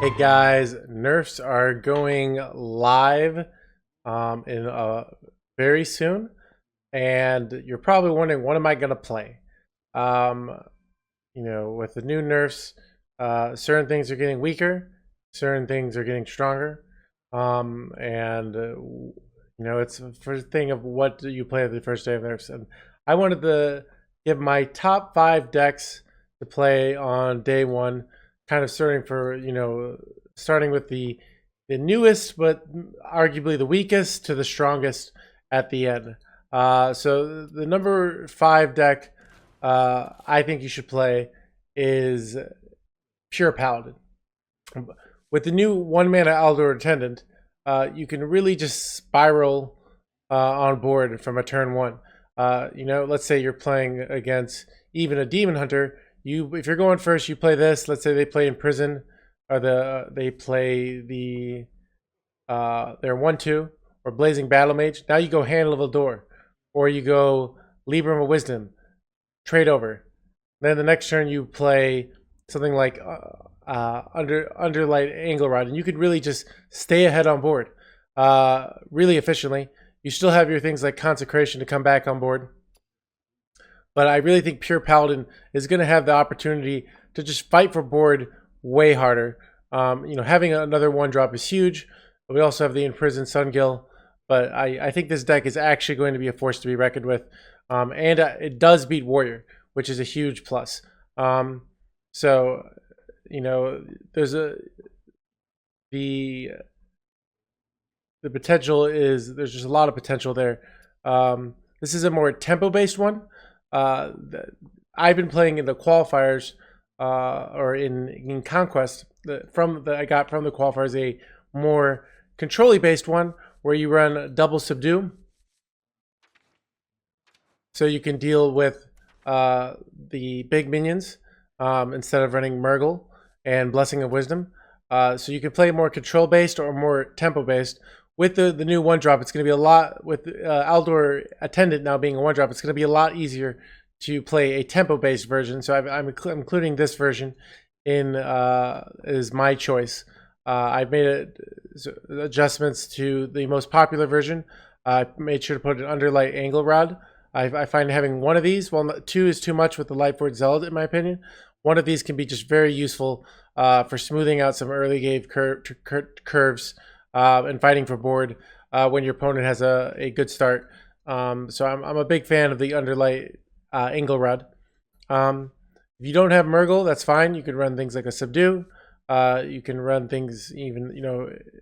Hey guys, Nerfs are going live very soon, and you're probably wondering, what am I going to play? Um, with the new Nerfs, certain things are getting weaker, certain things are getting stronger, it's a first thing of what do you play the first day of Nerfs, and I wanted to give my top 5 decks to play on day one, kind of starting with the newest but arguably the weakest to the strongest at the end. So the number 5 deck I think you should play is Pure Paladin. With the new 1-mana Eldor Attendant, you can really just spiral on board from a turn 1. Let's say you're playing against even a Demon Hunter. If you're going first, you play this. Let's say they play Imprison, or they play their 1/2 or Blazing Battle Mage. Now you go Handle of Eldor, or you go Libram of Wisdom, trade over. Then the next turn you play something like Underlight Anglerod, and you could really just stay ahead on board really efficiently. You still have your things like Consecration to come back on board. But I really think Pure Paladin is going to have the opportunity to just fight for board way harder. Having another 1-drop is huge. But we also have the Imprisoned Sungill. But I think this deck is actually going to be a force to be reckoned with. It does beat Warrior, which is a huge plus. There's the potential is, there's just a lot of potential there. This is a more tempo-based one. I've been playing in the qualifiers or in Conquest. I got from the qualifiers a more control-y based one where you run double Subdue, so you can deal with the big minions instead of running Murgle and Blessing of Wisdom. So you can play more control-based or more tempo-based. With the new 1-drop, it's going to be a lot, with Eldor Attendant now being a 1-drop, it's going to be a lot easier to play a tempo-based version. So I'm including this version in is my choice. I've made adjustments to the most popular version. I made sure to put an Underlight Anglerod. I find having one of these, well, 2 is too much with the Lightforged Zealot, in my opinion. One of these can be just very useful for smoothing out some early game curves and fighting for board when your opponent has a good start. So I'm a big fan of the Underlight Anglerod. If you don't have Murgle, that's fine. You can run things like a Subdue. You can run things even,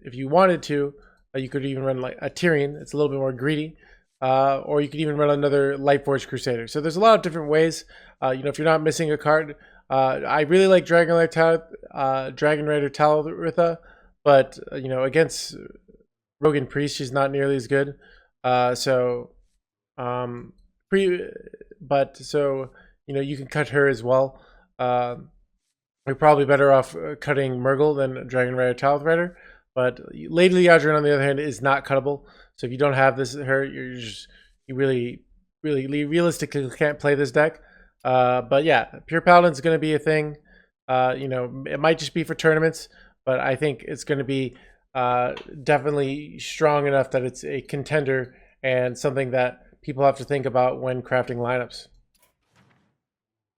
if you wanted to, you could even run like a Tyrion. It's a little bit more greedy. Or you could even run another Lightforged Crusader. So there's a lot of different ways. If you're not missing a card, I really like Dragon Rider Talritha, but against Rogue and Priest, she's not nearly as good. You can cut her as well. You're probably better off cutting Murgle than Dragon Rider Talritta, but Lady Liadrin, on the other hand, is not cuttable. So if you don't have you really realistically can't play this deck. But yeah, Pure Paladin's going to be a thing. It might just be for tournaments, but I think it's going to be definitely strong enough that it's a contender and something that people have to think about when crafting lineups.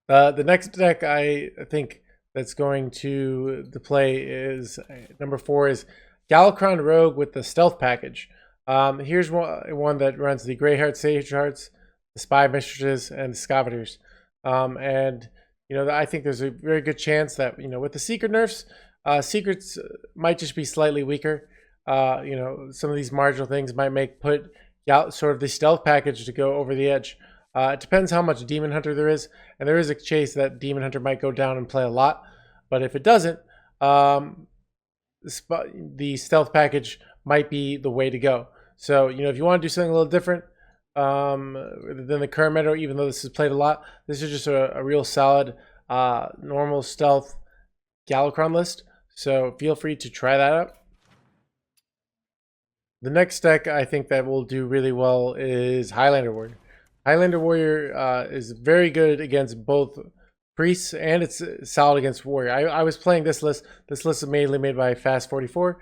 The next deck I think that's going to play is number 4 is Galakrond Rogue with the Stealth Package. Here's one that runs the Greyheart Sage Hearts, the Spy Mistresses, and the Scavators. I think there's a very good chance that, with the Secret nerfs, Secrets might just be slightly weaker. Some of these marginal things might put sort of the Stealth Package to go over the edge. It depends how much Demon Hunter there is, and there is a chase that Demon Hunter might go down and play a lot. But if it doesn't, the Stealth Package might be the way to go. So, if you want to do something a little different than the current meta, even though this is played a lot, this is just a real solid normal stealth Galakrond list. So feel free to try that out. The next deck I think that will do really well is Highlander Warrior. Highlander Warrior is very good against both priests, and it's solid against warrior. I was playing this list. This list is mainly made by Fast44,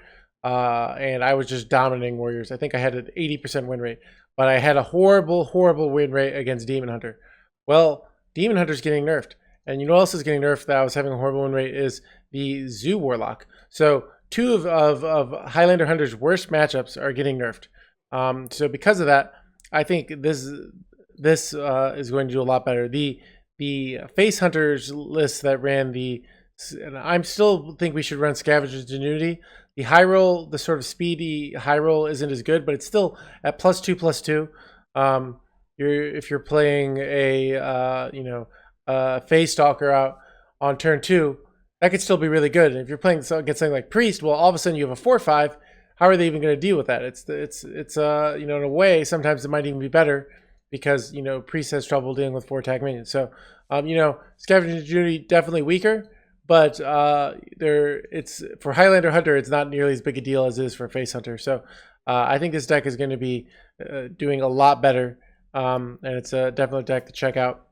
and I was just dominating warriors. I think I had an 80% win rate, but I had a horrible win rate against Demon Hunter. Well, Demon Hunter's getting nerfed, and you know what else is getting nerfed that I was having a horrible win rate is the Zoo Warlock. So two of Highlander Hunter's worst matchups are getting nerfed. So because of that, I think this is going to do a lot better. The Face Hunters list that ran and I still think we should run Scavenger's Ingenuity. The high roll, the sort of speedy high roll isn't as good, but it's still at +2/+2. If you're playing a Phase Stalker out on turn 2, that could still be really good. And if you're playing against something like Priest, well, all of a sudden you have a 4/5. How are they even going to deal with that? It's in a way, sometimes it might even be better because, Priest has trouble dealing with 4-attack minions. So, Scavenger's Ingenuity definitely weaker, but it's for Highlander Hunter, it's not nearly as big a deal as it is for Face Hunter. So, I think this deck is going to be doing a lot better, and it's definitely a deck to check out.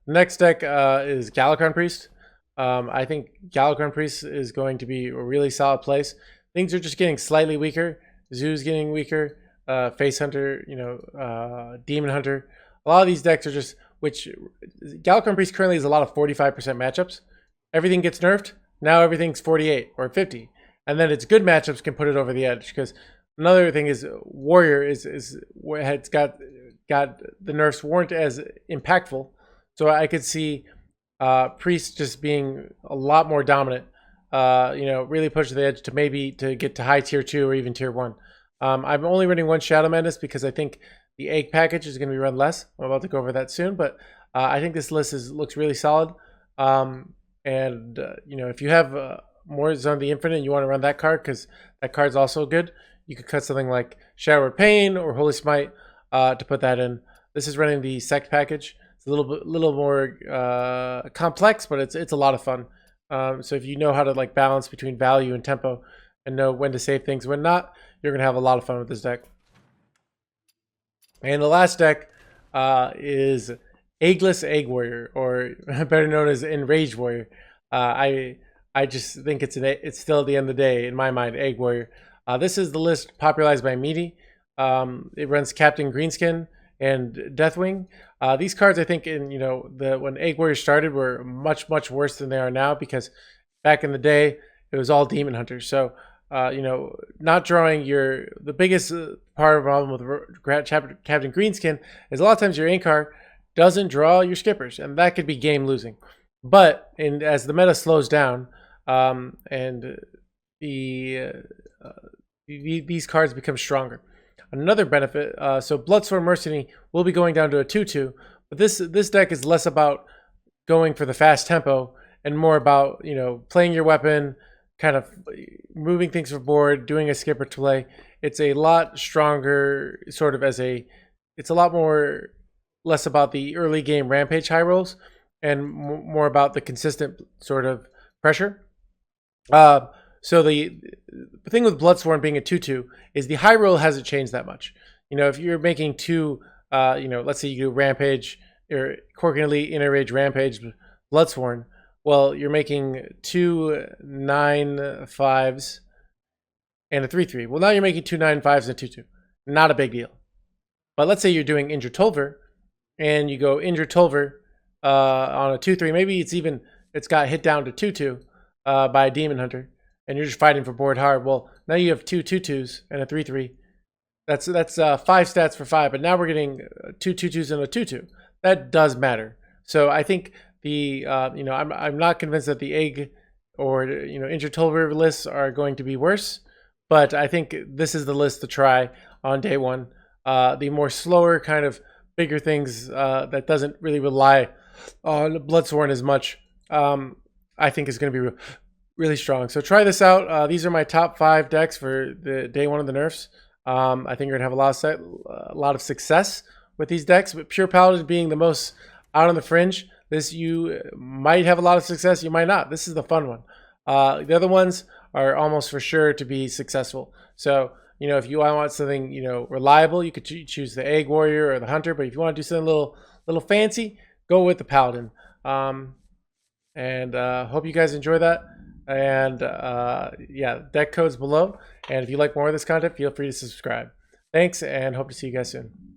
The next deck is Galakrond Priest. I think Galakrond Priest is going to be a really solid place. Things are just getting slightly weaker. Zoo's getting weaker. Face Hunter, Demon Hunter. A lot of these decks are just, which Galakrond Priest currently has a lot of 45% matchups. Everything gets nerfed. Now everything's 48 or 50. And then its good matchups can put it over the edge. Because another thing is Warrior it's got the nerfs weren't as impactful. So I could see Priest just being a lot more dominant. Really push the edge to get to high tier 2 or even tier 1. I'm only running one Shadow Madness because I think the egg package is going to be run less. I'm about to go over that soon, but I think this list looks really solid. If you have more Zone of the Infinite and you want to run that card because that card's also good, you could cut something like Shadow of Pain or Holy Smite to put that in. This is running the Sect package. It's a little more complex, but it's a lot of fun. So if you know how to balance between value and tempo and know when to save things, when not, you're going to have a lot of fun with this deck. And the last deck is Eggless Egg Warrior, or better known as Enrage Warrior. I just think it's still at the end of the day, in my mind, Egg Warrior. This is the list popularized by Meaty. It runs Captain Greenskin and Deathwing. These cards, I think, when Egg Warrior started, were much worse than they are now because back in the day it was all Demon Hunters. So not drawing the biggest part of the problem with Captain Greenskin is a lot of times your Inkar doesn't draw your skippers, and that could be game losing. But as the meta slows down, and these cards become stronger. Another benefit, so Bloodsworn Mercenary will be going down to a 2/2, but this deck is less about going for the fast tempo and more about playing your weapon, kind of moving things for board, doing a skipper play. It's a lot stronger, it's a lot more less about the early game rampage high rolls and more about the consistent sort of pressure. So the thing with Bloodsworn being a 2/2 is the high roll hasn't changed that much. If you're making two, let's say you do Rampage or Corkin Elite, Enrage, Rampage, Bloodsworn, well, you're making 2 9/5s and a 3/3. Well, now you're making 2 9/5s and a 2/2. Not a big deal. But let's say you're doing Injured Tolver and you go Injured Tolver on a 2/3. Maybe it's got hit down to 2/2 by a Demon Hunter, and you're just fighting for board hard. Well, now you have 2 2/2s and a 3/3. That's 5 stats for 5, but now we're getting 2 2/2s and a 2/2. That does matter. So I think I'm not convinced that the egg or Injured Tolver lists are going to be worse, but I think this is the list to try on day one. The more slower kind of bigger things that doesn't really rely on Bloodsworn as much, I think is going to be really strong. So try this out. These are my top 5 decks for the day one of the nerfs. I think you're gonna have a lot of success with these decks, but Pure Paladin being the most out on the fringe. This, you might have a lot of success, you might not. This is the fun one. The other ones are almost for sure to be successful. So if you want something reliable, you could choose the Egg Warrior or the Hunter. But if you want to do something a little fancy, go with the Paladin. And hope you guys enjoy that. And yeah, deck codes below. And if you like more of this content, feel free to subscribe. Thanks, and hope to see you guys soon.